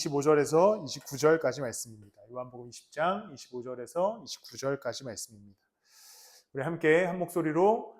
25절에서 29절까지 말씀입니다. 요한복음 20장 25절에서 29절까지 말씀입니다. 우리 함께 한 목소리로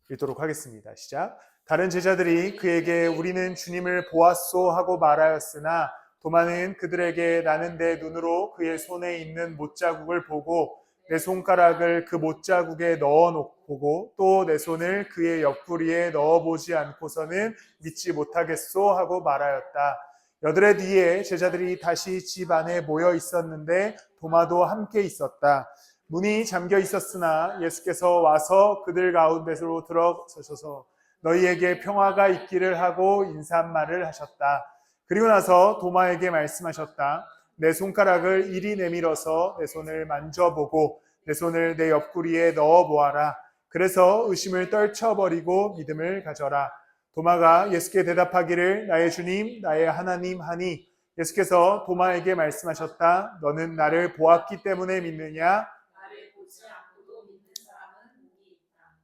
읽도록 하겠습니다. 시작. 다른 제자들이 그에게 우리는 주님을 보았소 하고 말하였으나 도마는 그들에게 나는 내 눈으로 그의 손에 있는 못자국을 보고 내 손가락을 그 못자국에 넣어보고 또 내 손을 그의 옆구리에 넣어보지 않고서는 믿지 못하겠소 하고 말하였다. 여드레 뒤에 제자들이 다시 집 안에 모여 있었는데 도마도 함께 있었다. 문이 잠겨 있었으나 예수께서 와서 그들 가운데로 들어서셔서 너희에게 평화가 있기를 하고 인사말을 하셨다. 그리고 나서 도마에게 말씀하셨다. 내 손가락을 이리 내밀어서 내 손을 만져보고 내 손을 내 옆구리에 넣어보아라. 그래서 의심을 떨쳐버리고 믿음을 가져라. 도마가 예수께 대답하기를 나의 주님, 나의 하나님 하니 예수께서 도마에게 말씀하셨다. 너는 나를 보았기 때문에 믿느냐? 나를 보지 않고도 믿는 사람은 복이 있다.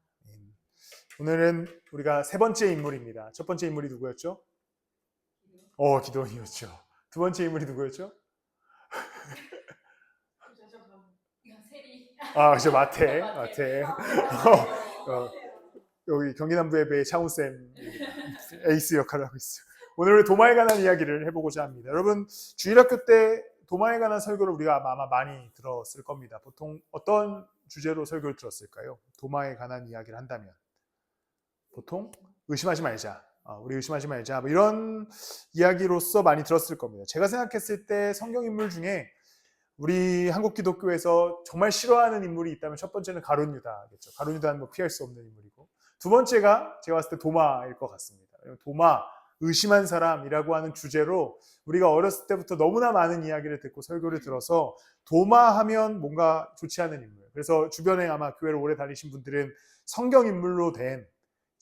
오늘은 우리가 세 번째 인물입니다. 첫 번째 인물이 누구였죠? 기도원이었죠. 두 번째 인물이 누구였죠? 그렇죠. 마태. 여기 경기남부예배의 창훈쌤 에이스 역할을 하고 있어요. 오늘 도마에 관한 이야기를 해보고자 합니다. 여러분, 주일학교 때 도마에 관한 설교를 우리가 아마 많이 들었을 겁니다. 보통 어떤 주제로 설교를 들었을까요? 도마에 관한 이야기를 한다면 보통 의심하지 말자. 우리 의심하지 말자. 뭐 이런 이야기로서 많이 들었을 겁니다. 제가 생각했을 때 성경인물 중에 우리 한국 기독교에서 정말 싫어하는 인물이 있다면 첫 번째는 가룟 유다겠죠. 가룟 유다는 뭐 피할 수 없는 인물이고, 두 번째가 제가 봤을 때 도마일 것 같습니다. 도마, 의심한 사람이라고 하는 주제로 우리가 어렸을 때부터 너무나 많은 이야기를 듣고 설교를 들어서 도마하면 뭔가 좋지 않은 인물. 그래서 주변에 아마 교회를 오래 다니신 분들은 성경인물로 된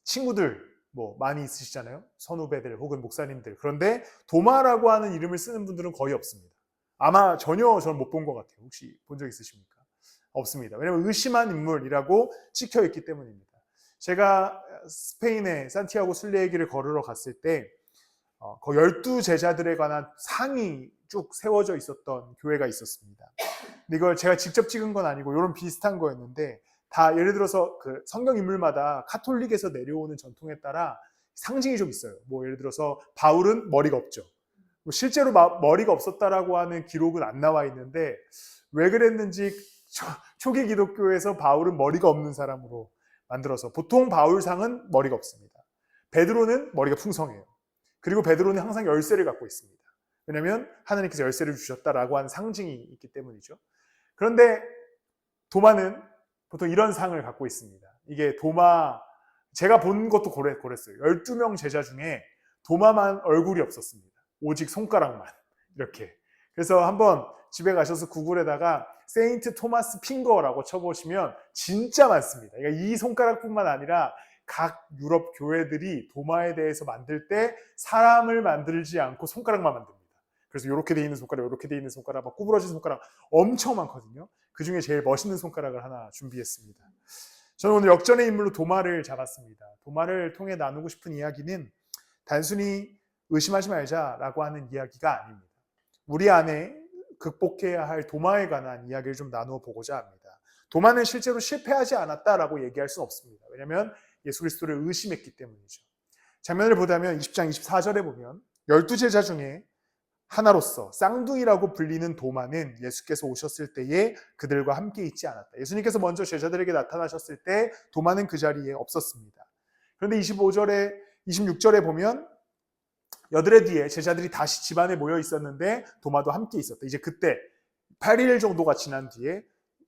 친구들 뭐 많이 있으시잖아요. 선후배들 혹은 목사님들. 그런데 도마라고 하는 이름을 쓰는 분들은 거의 없습니다. 아마 전혀 저는 못 본 것 같아요. 혹시 본 적 있으십니까? 없습니다. 왜냐하면 의심한 인물이라고 찍혀있기 때문입니다. 제가 스페인의 산티아고 순례의 길을 걸으러 갔을 때 그 12제자들에 관한 상이 쭉 세워져 있었던 교회가 있었습니다. 근데 이걸 제가 직접 찍은 건 아니고 이런 비슷한 거였는데 다 예를 들어서 그 성경 인물마다 카톨릭에서 내려오는 전통에 따라 상징이 좀 있어요. 뭐 예를 들어서 바울은 머리가 없죠. 실제로 머리가 없었다라고 하는 기록은 안 나와 있는데 왜 그랬는지 초기 기독교에서 바울은 머리가 없는 사람으로 만들어서 보통 바울상은 머리가 없습니다. 베드로는 머리가 풍성해요. 그리고 베드로는 항상 열쇠를 갖고 있습니다. 왜냐하면 하나님께서 열쇠를 주셨다라고 하는 상징이 있기 때문이죠. 그런데 도마는 보통 이런 상을 갖고 있습니다. 이게 도마, 제가 본 것도 그랬어요. 12명 제자 중에 도마만 얼굴이 없었습니다. 오직 손가락만 이렇게. 그래서 한번 집에 가셔서 구글에다가 세인트 토마스 핑거라고 쳐보시면 진짜 많습니다. 그러니까 이 손가락뿐만 아니라 각 유럽 교회들이 도마에 대해서 만들 때 사람을 만들지 않고 손가락만 만듭니다. 그래서 이렇게 돼 있는 손가락, 이렇게 돼 있는 손가락, 막 구부러진 손가락 엄청 많거든요. 그 중에 제일 멋있는 손가락을 하나 준비했습니다. 저는 오늘 역전의 인물로 도마를 잡았습니다. 도마를 통해 나누고 싶은 이야기는 단순히 의심하지 말자라고 하는 이야기가 아닙니다. 우리 안에 극복해야 할 도마에 관한 이야기를 좀 나누어 보고자 합니다. 도마는 실제로 실패하지 않았다라고 얘기할 수는 없습니다. 왜냐하면 예수 그리스도를 의심했기 때문이죠. 장면을 보자면 20장 24절에 보면 12제자 중에 하나로서 쌍둥이라고 불리는 도마는 예수께서 오셨을 때에 그들과 함께 있지 않았다. 예수님께서 먼저 제자들에게 나타나셨을 때 도마는 그 자리에 없었습니다. 그런데 26절에 보면 여드레 뒤에 제자들이 다시 집안에 모여 있었는데 도마도 함께 있었다. 이제 그때 8일 정도가 지난 뒤에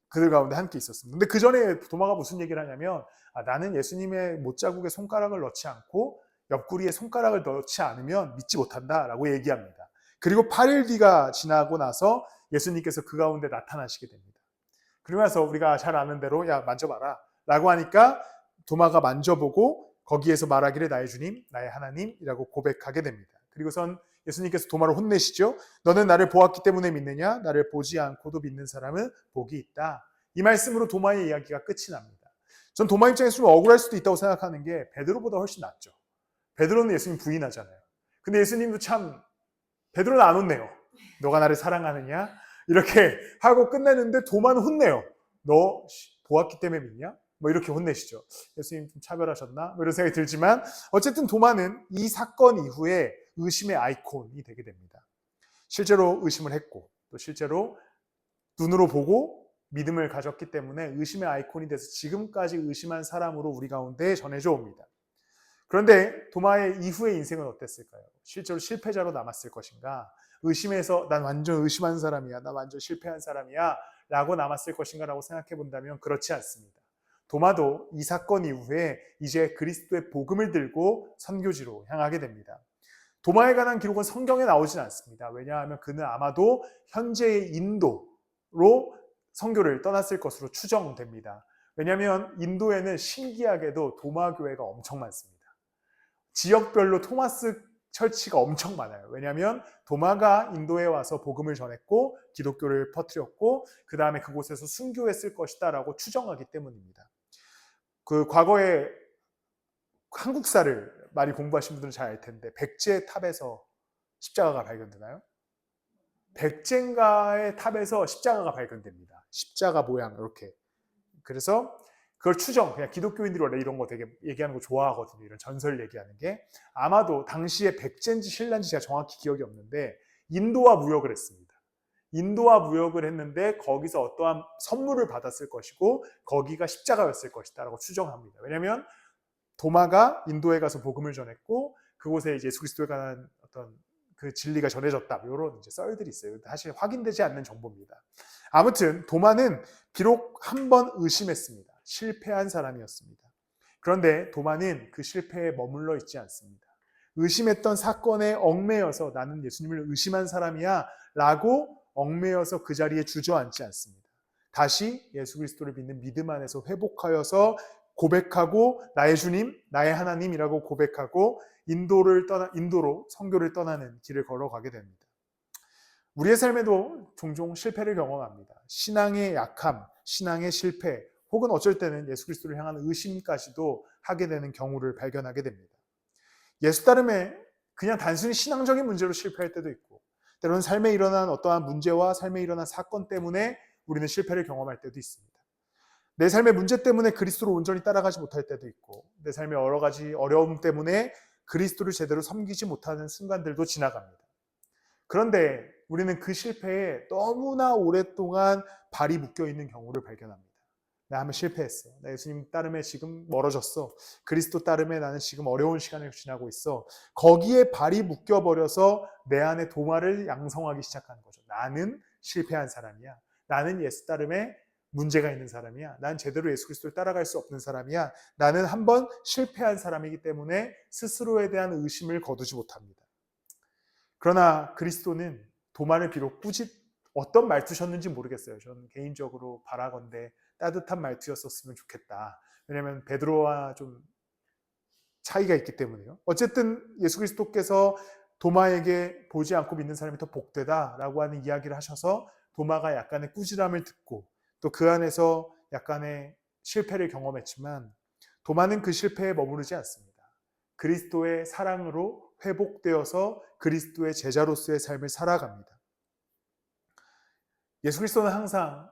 그들 가운데 함께 있었습니다. 근데 그 전에 도마가 무슨 얘기를 하냐면 나는 예수님의 못자국에 손가락을 넣지 않고 옆구리에 손가락을 넣지 않으면 믿지 못한다라고 얘기합니다. 그리고 8일 뒤가 지나고 나서 예수님께서 그 가운데 나타나시게 됩니다. 그러면서 우리가 잘 아는 대로 야 만져봐라 라고 하니까 도마가 만져보고 거기에서 말하기를 나의 주님, 나의 하나님이라고 고백하게 됩니다. 그리고선 예수님께서 도마를 혼내시죠. 너는 나를 보았기 때문에 믿느냐? 나를 보지 않고도 믿는 사람은 복이 있다. 이 말씀으로 도마의 이야기가 끝이 납니다. 전 도마 입장에서 좀 억울할 수도 있다고 생각하는 게 베드로보다 훨씬 낫죠. 베드로는 예수님 부인하잖아요. 근데 예수님도 참 베드로는 안 혼내요. 너가 나를 사랑하느냐? 이렇게 하고 끝내는데 도마는 혼내요. 너 보았기 때문에 믿냐? 뭐 이렇게 혼내시죠. 예수님 좀 차별하셨나? 뭐 이런 생각이 들지만 어쨌든 도마는 이 사건 이후에 의심의 아이콘이 되게 됩니다. 실제로 의심을 했고 또 실제로 눈으로 보고 믿음을 가졌기 때문에 의심의 아이콘이 돼서 지금까지 의심한 사람으로 우리 가운데 전해져 옵니다. 그런데 도마의 이후의 인생은 어땠을까요? 실제로 실패자로 남았을 것인가? 의심해서 난 완전 의심한 사람이야, 나 완전 실패한 사람이야 라고 남았을 것인가 라고 생각해 본다면 그렇지 않습니다. 도마도 이 사건 이후에 이제 그리스도의 복음을 들고 선교지로 향하게 됩니다. 도마에 관한 기록은 성경에 나오진 않습니다. 왜냐하면 그는 아마도 현재의 인도로 선교를 떠났을 것으로 추정됩니다. 왜냐하면 인도에는 신기하게도 도마 교회가 엄청 많습니다. 지역별로 토마스 철치가 엄청 많아요. 왜냐하면 도마가 인도에 와서 복음을 전했고 기독교를 퍼뜨렸고 그 다음에 그곳에서 순교했을 것이다 라고 추정하기 때문입니다. 그 과거에 한국사를 많이 공부하신 분들은 잘 알 텐데 백제 탑에서 십자가가 발견되나요? 백제인가의 탑에서 십자가가 발견됩니다. 십자가 모양 이렇게. 그래서 그걸 추정, 그냥 기독교인들이 원래 이런 거 되게 얘기하는 거 좋아하거든요. 이런 전설 얘기하는 게. 아마도 당시에 백제인지 신라인지 제가 정확히 기억이 없는데 인도와 무역을 했습니다. 인도와 무역을 했는데 거기서 어떠한 선물을 받았을 것이고 거기가 십자가였을 것이다 라고 추정합니다. 왜냐하면 도마가 인도에 가서 복음을 전했고 그곳에 이제 예수 그리스도에 관한 어떤 그 진리가 전해졌다. 이런 이제 썰들이 있어요. 사실 확인되지 않는 정보입니다. 아무튼 도마는 비록 한 번 의심했습니다. 실패한 사람이었습니다. 그런데 도마는 그 실패에 머물러 있지 않습니다. 의심했던 사건에 얽매여서 나는 예수님을 의심한 사람이야 라고 얽매여서 그 자리에 주저앉지 않습니다. 다시 예수 그리스도를 믿는 믿음 안에서 회복하여서 고백하고 나의 주님, 나의 하나님이라고 고백하고 인도로 선교를 떠나는 길을 걸어가게 됩니다. 우리의 삶에도 종종 실패를 경험합니다. 신앙의 약함, 신앙의 실패, 혹은 어쩔 때는 예수 그리스도를 향한 의심까지도 하게 되는 경우를 발견하게 됩니다. 예수 따름에 그냥 단순히 신앙적인 문제로 실패할 때도 있고 때로는 삶에 일어난 어떠한 문제와 삶에 일어난 사건 때문에 우리는 실패를 경험할 때도 있습니다. 내 삶의 문제 때문에 그리스도를 온전히 따라가지 못할 때도 있고 내 삶의 여러 가지 어려움 때문에 그리스도를 제대로 섬기지 못하는 순간들도 지나갑니다. 그런데 우리는 그 실패에 너무나 오랫동안 발이 묶여있는 경우를 발견합니다. 나 한번 실패했어. 나 예수님 따름에 지금 멀어졌어. 그리스도 따름에 나는 지금 어려운 시간을 지나고 있어. 거기에 발이 묶여버려서 내 안에 도마를 양성하기 시작하는 거죠. 나는 실패한 사람이야. 나는 예수 따름에 문제가 있는 사람이야. 난 제대로 예수 그리스도를 따라갈 수 없는 사람이야. 나는 한번 실패한 사람이기 때문에 스스로에 대한 의심을 거두지 못합니다. 그러나 그리스도는 도마를 비록 어떤 말투셨는지 모르겠어요. 저는 개인적으로 바라건대 따뜻한 말투였었으면 좋겠다. 왜냐하면 베드로와 좀 차이가 있기 때문에요. 어쨌든 예수 그리스도께서 도마에게 보지 않고 믿는 사람이 더 복되다라고 하는 이야기를 하셔서 도마가 약간의 꾸지람을 듣고 또 그 안에서 약간의 실패를 경험했지만 도마는 그 실패에 머무르지 않습니다. 그리스도의 사랑으로 회복되어서 그리스도의 제자로서의 삶을 살아갑니다. 예수 그리스도는 항상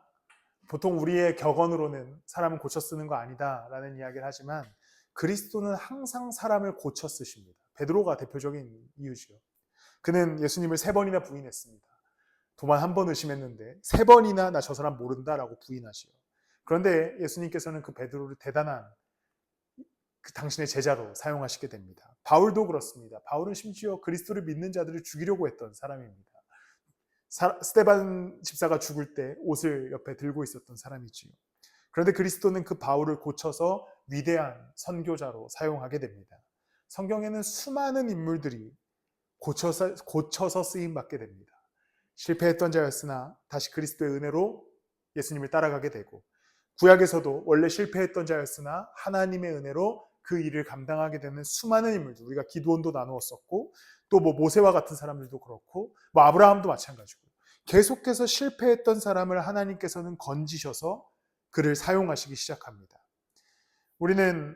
보통 우리의 격언으로는 사람은 고쳐 쓰는 거 아니다 라는 이야기를 하지만 그리스도는 항상 사람을 고쳐 쓰십니다. 베드로가 대표적인 이유죠. 그는 예수님을 3번이나 부인했습니다. 도만 한 번 의심했는데 3번이나 나 저 사람 모른다라고 부인하시요. 그런데 예수님께서는 그 베드로를 대단한 그 당신의 제자로 사용하시게 됩니다. 바울도 그렇습니다. 바울은 심지어 그리스도를 믿는 자들을 죽이려고 했던 사람입니다. 스데반 집사가 죽을 때 옷을 옆에 들고 있었던 사람이지요. 그런데 그리스도는 그 바울을 고쳐서 위대한 선교자로 사용하게 됩니다. 성경에는 수많은 인물들이 고쳐서 쓰임받게 됩니다. 실패했던 자였으나 다시 그리스도의 은혜로 예수님을 따라가게 되고 구약에서도 원래 실패했던 자였으나 하나님의 은혜로 그 일을 감당하게 되는 수많은 인물들, 우리가 기드온도 나누었었고 또 모세와 같은 사람들도 그렇고 아브라함도 마찬가지고 계속해서 실패했던 사람을 하나님께서는 건지셔서 그를 사용하시기 시작합니다. 우리는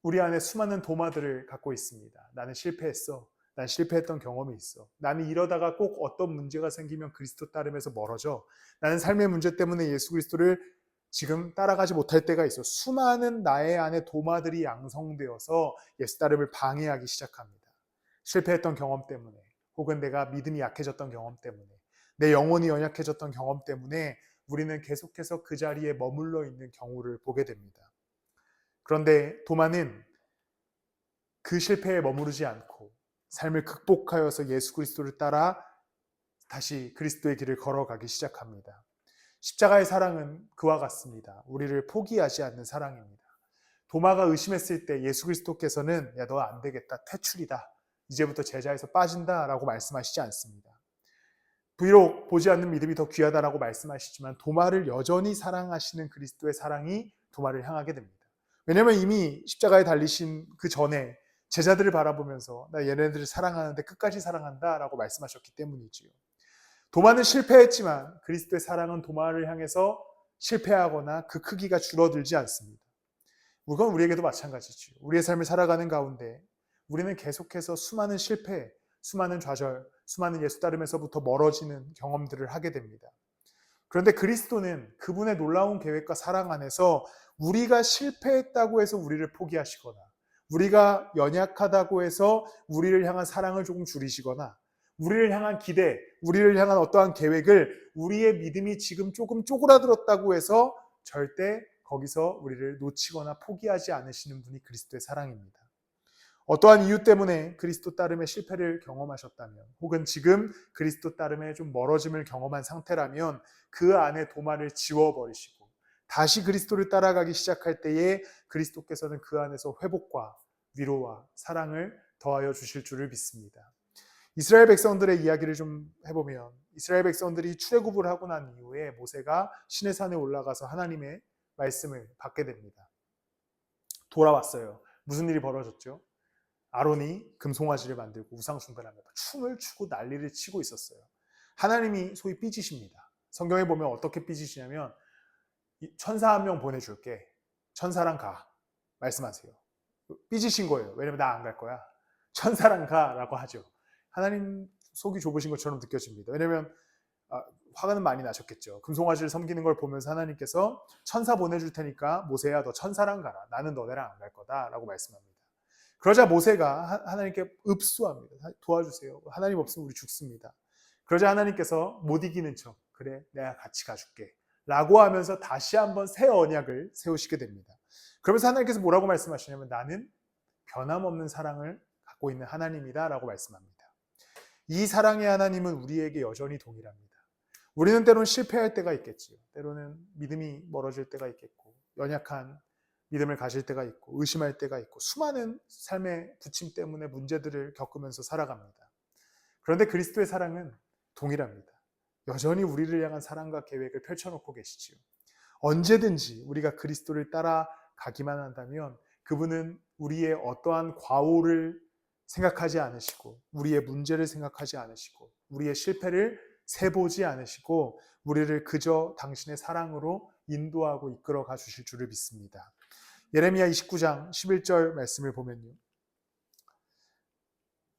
우리 안에 수많은 도마들을 갖고 있습니다. 나는 실패했어. 난 실패했던 경험이 있어. 나는 이러다가 꼭 어떤 문제가 생기면 그리스도 따름에서 멀어져. 나는 삶의 문제 때문에 예수 그리스도를 지금 따라가지 못할 때가 있어. 수많은 나의 안에 도마들이 양성되어서 예수 따름을 방해하기 시작합니다. 실패했던 경험 때문에, 혹은 내가 믿음이 약해졌던 경험 때문에, 내 영혼이 연약해졌던 경험 때문에 우리는 계속해서 그 자리에 머물러 있는 경우를 보게 됩니다. 그런데 도마는 그 실패에 머무르지 않고 삶을 극복하여서 예수 그리스도를 따라 다시 그리스도의 길을 걸어가기 시작합니다. 십자가의 사랑은 그와 같습니다. 우리를 포기하지 않는 사랑입니다. 도마가 의심했을 때 예수 그리스도께서는 야, 너 안 되겠다. 퇴출이다. 이제부터 제자에서 빠진다 라고 말씀하시지 않습니다. 비록 보지 않는 믿음이 더 귀하다라고 말씀하시지만 도마를 여전히 사랑하시는 그리스도의 사랑이 도마를 향하게 됩니다. 왜냐하면 이미 십자가에 달리신 그 전에 제자들을 바라보면서 나 얘네들을 사랑하는데 끝까지 사랑한다 라고 말씀하셨기 때문이지요. 도마는 실패했지만 그리스도의 사랑은 도마를 향해서 실패하거나 그 크기가 줄어들지 않습니다. 그건 우리에게도 마찬가지죠. 우리의 삶을 살아가는 가운데 우리는 계속해서 수많은 실패, 수많은 좌절, 수많은 예수 따름에서부터 멀어지는 경험들을 하게 됩니다. 그런데 그리스도는 그분의 놀라운 계획과 사랑 안에서 우리가 실패했다고 해서 우리를 포기하시거나 우리가 연약하다고 해서 우리를 향한 사랑을 조금 줄이시거나 우리를 향한 기대, 우리를 향한 어떠한 계획을 우리의 믿음이 지금 조금 쪼그라들었다고 해서 절대 거기서 우리를 놓치거나 포기하지 않으시는 분이 그리스도의 사랑입니다. 어떠한 이유 때문에 그리스도 따름의 실패를 경험하셨다면 혹은 지금 그리스도 따름에 좀 멀어짐을 경험한 상태라면 그 안에 도마를 지워버리시고 다시 그리스도를 따라가기 시작할 때에 그리스도께서는 그 안에서 회복과 위로와 사랑을 더하여 주실 줄을 믿습니다. 이스라엘 백성들의 이야기를 좀 해보면 이스라엘 백성들이 출애굽을 하고 난 이후에 모세가 시내 산에 올라가서 하나님의 말씀을 받게 됩니다. 돌아왔어요. 무슨 일이 벌어졌죠? 아론이 금송아지를 만들고 우상숭배하며 춤을 추고 난리를 치고 있었어요. 하나님이 소위 삐지십니다. 성경에 보면 어떻게 삐지시냐면 천사 한 명 보내줄게. 천사랑 가. 말씀하세요. 삐지신 거예요. 왜냐면 나 안 갈 거야. 천사랑 가라고 하죠. 하나님 속이 좁으신 것처럼 느껴집니다. 왜냐면 화가 많이 나셨겠죠. 금송아지를 섬기는 걸 보면서 하나님께서 천사 보내줄 테니까 모세야 너 천사랑 가라. 나는 너네랑 안 갈 거다 라고 말씀합니다. 그러자 모세가 하나님께 읍수합니다. 도와주세요. 하나님 없으면 우리 죽습니다. 그러자 하나님께서 못 이기는 척 그래 내가 같이 가줄게 라고 하면서 다시 한번 새 언약을 세우시게 됩니다. 그러면서 하나님께서 뭐라고 말씀하시냐면 나는 변함없는 사랑을 갖고 있는 하나님이다 라고 말씀합니다. 이 사랑의 하나님은 우리에게 여전히 동일합니다. 우리는 때로는 실패할 때가 있겠지요. 때로는 믿음이 멀어질 때가 있겠고 연약한 믿음을 가질 때가 있고 의심할 때가 있고 수많은 삶의 부침 때문에 문제들을 겪으면서 살아갑니다. 그런데 그리스도의 사랑은 동일합니다. 여전히 우리를 향한 사랑과 계획을 펼쳐놓고 계시지요. 언제든지 우리가 그리스도를 따라가기만 한다면 그분은 우리의 어떠한 과오를 생각하지 않으시고 우리의 문제를 생각하지 않으시고 우리의 실패를 세보지 않으시고 우리를 그저 당신의 사랑으로 인도하고 이끌어가 주실 줄을 믿습니다. 예레미야 29장 11절 말씀을 보면요.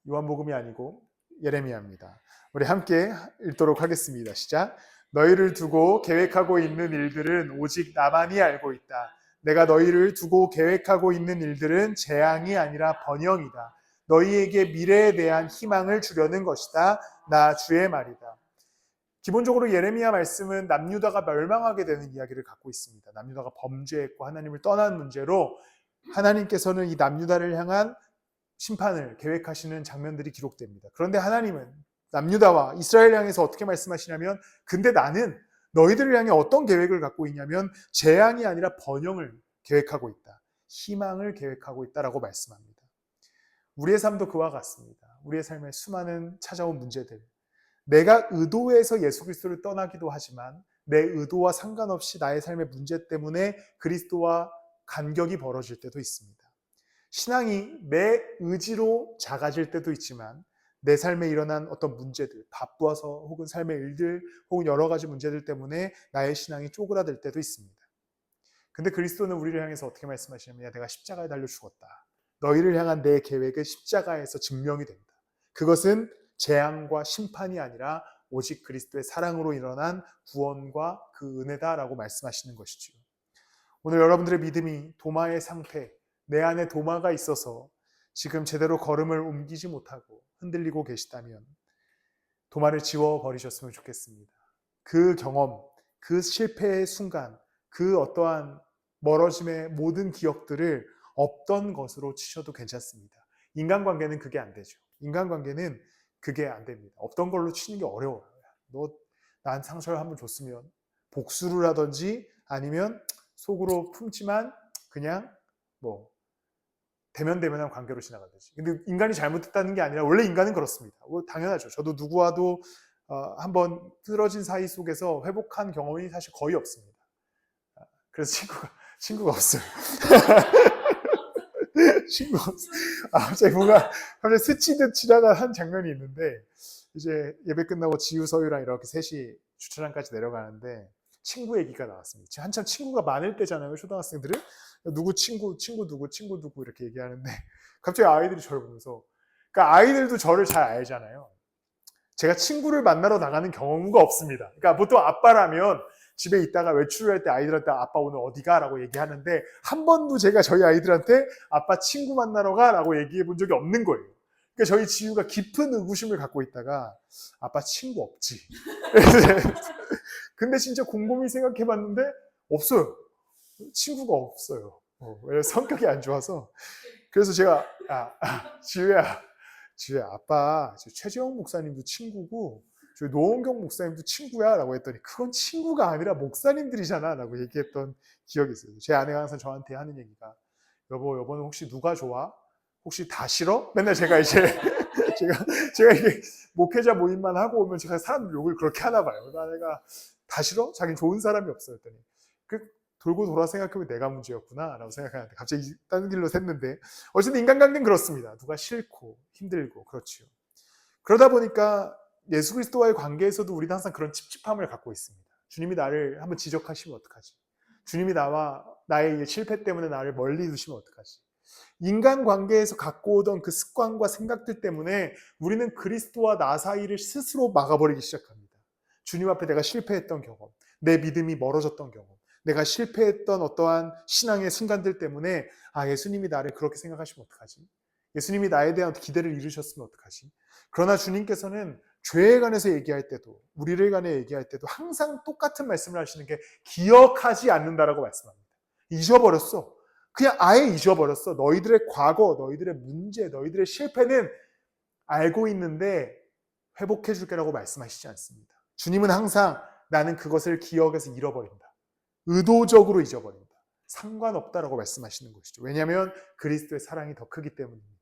요한복음이 아니고 예레미야입니다. 우리 함께 읽도록 하겠습니다. 시작. 너희를 두고 계획하고 있는 일들은 오직 나만이 알고 있다. 내가 너희를 두고 계획하고 있는 일들은 재앙이 아니라 번영이다. 너희에게 미래에 대한 희망을 주려는 것이다. 나 주의 말이다. 기본적으로 예레미야 말씀은 남유다가 멸망하게 되는 이야기를 갖고 있습니다. 남유다가 범죄했고 하나님을 떠난 문제로 하나님께서는 이 남유다를 향한 심판을 계획하시는 장면들이 기록됩니다. 그런데 하나님은 남유다와 이스라엘 향해서 어떻게 말씀하시냐면 근데 나는 너희들을 향해 어떤 계획을 갖고 있냐면 재앙이 아니라 번영을 계획하고 있다. 희망을 계획하고 있다라고 말씀합니다. 우리의 삶도 그와 같습니다. 우리의 삶에 수많은 찾아온 문제들 내가 의도해서 예수 그리스도를 떠나기도 하지만 내 의도와 상관없이 나의 삶의 문제 때문에 그리스도와 간격이 벌어질 때도 있습니다. 신앙이 내 의지로 작아질 때도 있지만 내 삶에 일어난 어떤 문제들, 바쁘어서 혹은 삶의 일들 혹은 여러 가지 문제들 때문에 나의 신앙이 쪼그라들 때도 있습니다. 근데 그리스도는 우리를 향해서 어떻게 말씀하시냐면 내가 십자가에 달려 죽었다. 너희를 향한 내 계획은 십자가에서 증명이 된다. 그것은 재앙과 심판이 아니라 오직 그리스도의 사랑으로 일어난 구원과 그 은혜다라고 말씀하시는 것이지요. 오늘 여러분들의 믿음이 도마의 상태, 내 안에 도마가 있어서 지금 제대로 걸음을 옮기지 못하고 흔들리고 계시다면 도마를 지워버리셨으면 좋겠습니다. 그 경험, 그 실패의 순간, 그 어떠한 멀어짐의 모든 기억들을 없던 것으로 치셔도 괜찮습니다. 인간관계는 그게 안 되죠. 인간관계는 그게 안 됩니다. 없던 걸로 치는 게 어려워요. 너 난 상처를 한번 줬으면 복수를 하든지 아니면 속으로 품지만 그냥 뭐 대면대면한 관계로 지나가듯이. 근데 인간이 잘못했다는 게 아니라 원래 인간은 그렇습니다. 당연하죠. 저도 누구와도 한번 틀어진 사이 속에서 회복한 경험이 사실 거의 없습니다. 그래서 친구가 없어요. 친구가 없어요. 갑자기 뭔가 갑자기 스치듯 지나간 한 장면이 있는데 이제 예배 끝나고 지우서유랑 이렇게 셋이 주차장까지 내려가는데 친구 얘기가 나왔습니다. 한참 친구가 많을 때잖아요, 초등학생들은. 누구 친구 누구 이렇게 얘기하는데 갑자기 아이들이 저를 보면서, 그러니까 아이들도 저를 잘 알잖아요. 제가 친구를 만나러 나가는 경우가 없습니다. 그러니까 보통 아빠라면 집에 있다가 외출을 할 때 아이들한테 아빠 오늘 어디 가? 라고 얘기하는데 한 번도 제가 저희 아이들한테 아빠 친구 만나러 가? 라고 얘기해 본 적이 없는 거예요. 그러니까 저희 지우가 깊은 의구심을 갖고 있다가 아빠 친구 없지. 근데 진짜 곰곰이 생각해 봤는데 없어요. 친구가 없어요. 왜냐면 성격이 안 좋아서. 그래서 제가 지우야 아빠 최재형 목사님도 친구고 저희 노원경 목사님도 친구야 라고 했더니 그건 친구가 아니라 목사님들이잖아 라고 얘기했던 기억이 있어요. 제 아내가 항상 저한테 하는 얘기가 여보는 혹시 누가 좋아? 혹시 다 싫어? 맨날 제가 이제 제가 이게 목회자 모임만 하고 오면 제가 사람들 욕을 그렇게 하나 봐요. 그래서 아내가 다 싫어? 자기는 좋은 사람이 없어 했더니 돌고 돌아 생각해보면 내가 문제였구나 라고 생각하는데 갑자기 다른 길로 샜는데 어쨌든 인간관계는 그렇습니다. 누가 싫고 힘들고 그렇지요. 그러다 보니까 예수 그리스도와의 관계에서도 우리는 항상 그런 찝찝함을 갖고 있습니다. 주님이 나를 한번 지적하시면 어떡하지? 주님이 나의 실패 때문에 나를 멀리 두시면 어떡하지? 인간관계에서 갖고 오던 그 습관과 생각들 때문에 우리는 그리스도와 나 사이를 스스로 막아버리기 시작합니다. 주님 앞에 내가 실패했던 경험, 내 믿음이 멀어졌던 경험, 내가 실패했던 어떠한 신앙의 순간들 때문에 예수님이 나를 그렇게 생각하시면 어떡하지? 예수님이 나에 대한 기대를 이루셨으면 어떡하지? 그러나 주님께서는 죄에 관해서 얘기할 때도 우리를 관해 얘기할 때도 항상 똑같은 말씀을 하시는 게 기억하지 않는다라고 말씀합니다. 잊어버렸어. 그냥 아예 잊어버렸어. 너희들의 과거, 너희들의 문제, 너희들의 실패는 알고 있는데 회복해 줄게라고 말씀하시지 않습니다. 주님은 항상 나는 그것을 기억해서 잃어버린다. 의도적으로 잊어버린다. 상관없다라고 말씀하시는 것이죠. 왜냐하면 그리스도의 사랑이 더 크기 때문입니다.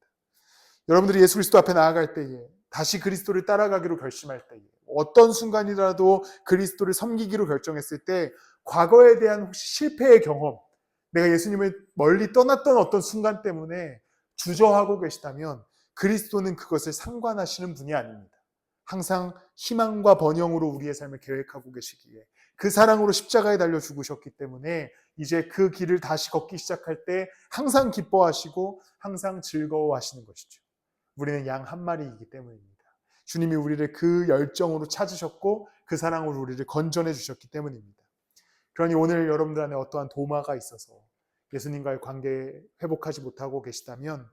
여러분들이 예수 그리스도 앞에 나아갈 때에 다시 그리스도를 따라가기로 결심할 때에 어떤 순간이라도 그리스도를 섬기기로 결정했을 때 과거에 대한 혹시 실패의 경험, 내가 예수님을 멀리 떠났던 어떤 순간 때문에 주저하고 계시다면 그리스도는 그것을 상관하시는 분이 아닙니다. 항상 희망과 번영으로 우리의 삶을 계획하고 계시기에 그 사랑으로 십자가에 달려 죽으셨기 때문에 이제 그 길을 다시 걷기 시작할 때 항상 기뻐하시고 항상 즐거워하시는 것이죠. 우리는 양 한 마리이기 때문입니다. 주님이 우리를 그 열정으로 찾으셨고 그 사랑으로 우리를 건져내 주셨기 때문입니다. 그러니 오늘 여러분들 안에 어떠한 도마가 있어서 예수님과의 관계 회복하지 못하고 계시다면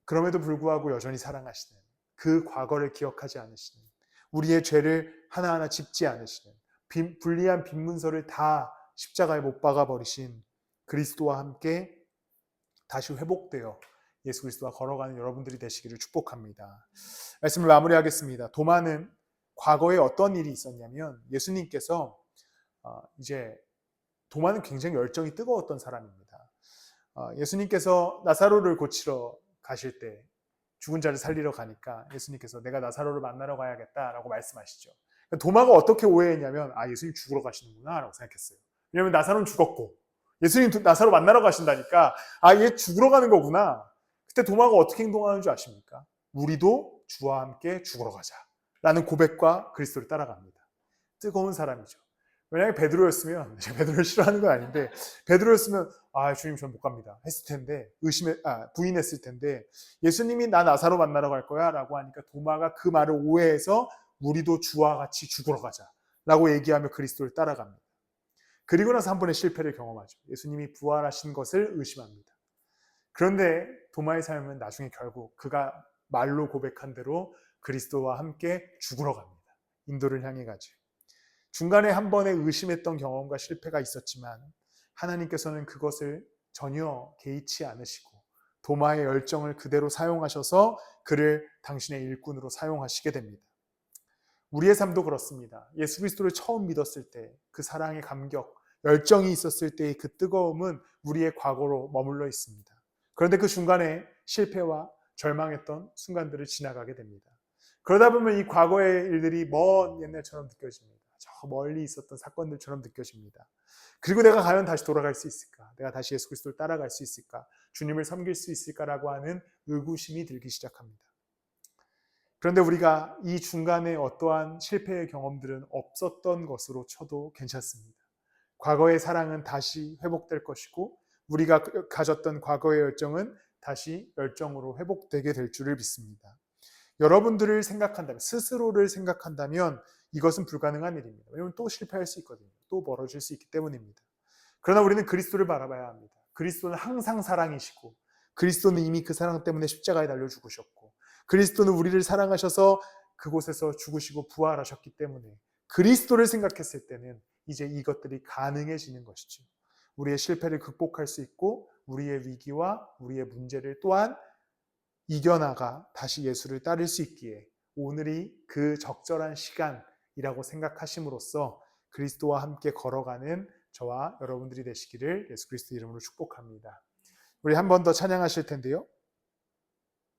그럼에도 불구하고 여전히 사랑하시는, 그 과거를 기억하지 않으시는, 우리의 죄를 하나하나 짚지 않으시는, 불리한 빈문서를 다 십자가에 못 박아 버리신 그리스도와 함께 다시 회복되어 예수 그리스도와 걸어가는 여러분들이 되시기를 축복합니다. 말씀을 마무리하겠습니다. 도마는 과거에 어떤 일이 있었냐면 예수님께서 이제 도마는 굉장히 열정이 뜨거웠던 사람입니다. 예수님께서 나사로를 고치러 가실 때 죽은 자를 살리러 가니까 예수님께서 내가 나사로를 만나러 가야겠다라고 말씀하시죠. 도마가 어떻게 오해했냐면 예수님 죽으러 가시는구나 라고 생각했어요. 왜냐하면 나사로는 죽었고 예수님 나사로 만나러 가신다니까 얘 죽으러 가는 거구나. 그때 도마가 어떻게 행동하는 줄 아십니까? 우리도 주와 함께 죽으러 가자 라는 고백과 그리스도를 따라갑니다. 뜨거운 사람이죠. 만약에 베드로였으면, 제가 베드로를 싫어하는 건 아닌데, 베드로였으면, 아, 주님, 전 못 갑니다. 했을 텐데, 부인했을 텐데, 예수님이 나 나사로 만나러 갈 거야 라고 하니까 도마가 그 말을 오해해서 우리도 주와 같이 죽으러 가자 라고 얘기하며 그리스도를 따라갑니다. 그리고 나서 한 번의 실패를 경험하죠. 예수님이 부활하신 것을 의심합니다. 그런데 도마의 삶은 나중에 결국 그가 말로 고백한 대로 그리스도와 함께 죽으러 갑니다. 인도를 향해 가죠. 중간에 한 번의 의심했던 경험과 실패가 있었지만 하나님께서는 그것을 전혀 개의치 않으시고 도마의 열정을 그대로 사용하셔서 그를 당신의 일꾼으로 사용하시게 됩니다. 우리의 삶도 그렇습니다. 예수 그리스도를 처음 믿었을 때 그 사랑의 감격, 열정이 있었을 때의 그 뜨거움은 우리의 과거로 머물러 있습니다. 그런데 그 중간에 실패와 절망했던 순간들을 지나가게 됩니다. 그러다 보면 이 과거의 일들이 먼 옛날처럼 느껴집니다. 저 멀리 있었던 사건들처럼 느껴집니다. 그리고 내가 과연 다시 돌아갈 수 있을까? 내가 다시 예수 그리스도를 따라갈 수 있을까? 주님을 섬길 수 있을까라고 하는 의구심이 들기 시작합니다. 그런데 우리가 이 중간에 어떠한 실패의 경험들은 없었던 것으로 쳐도 괜찮습니다. 과거의 사랑은 다시 회복될 것이고 우리가 가졌던 과거의 열정은 다시 열정으로 회복되게 될 줄을 믿습니다. 여러분들을 생각한다면, 스스로를 생각한다면 이것은 불가능한 일입니다. 왜냐하면 또 실패할 수 있거든요. 또 멀어질 수 있기 때문입니다. 그러나 우리는 그리스도를 바라봐야 합니다. 그리스도는 항상 사랑이시고 그리스도는 이미 그 사랑 때문에 십자가에 달려 죽으셨고 그리스도는 우리를 사랑하셔서 그곳에서 죽으시고 부활하셨기 때문에 그리스도를 생각했을 때는 이제 이것들이 가능해지는 것이죠. 우리의 실패를 극복할 수 있고 우리의 위기와 우리의 문제를 또한 이겨나가 다시 예수를 따를 수 있기에 오늘이 그 적절한 시간이라고 생각하심으로써 그리스도와 함께 걸어가는 저와 여러분들이 되시기를 예수 그리스도 이름으로 축복합니다. 우리 한 번 더 찬양하실 텐데요.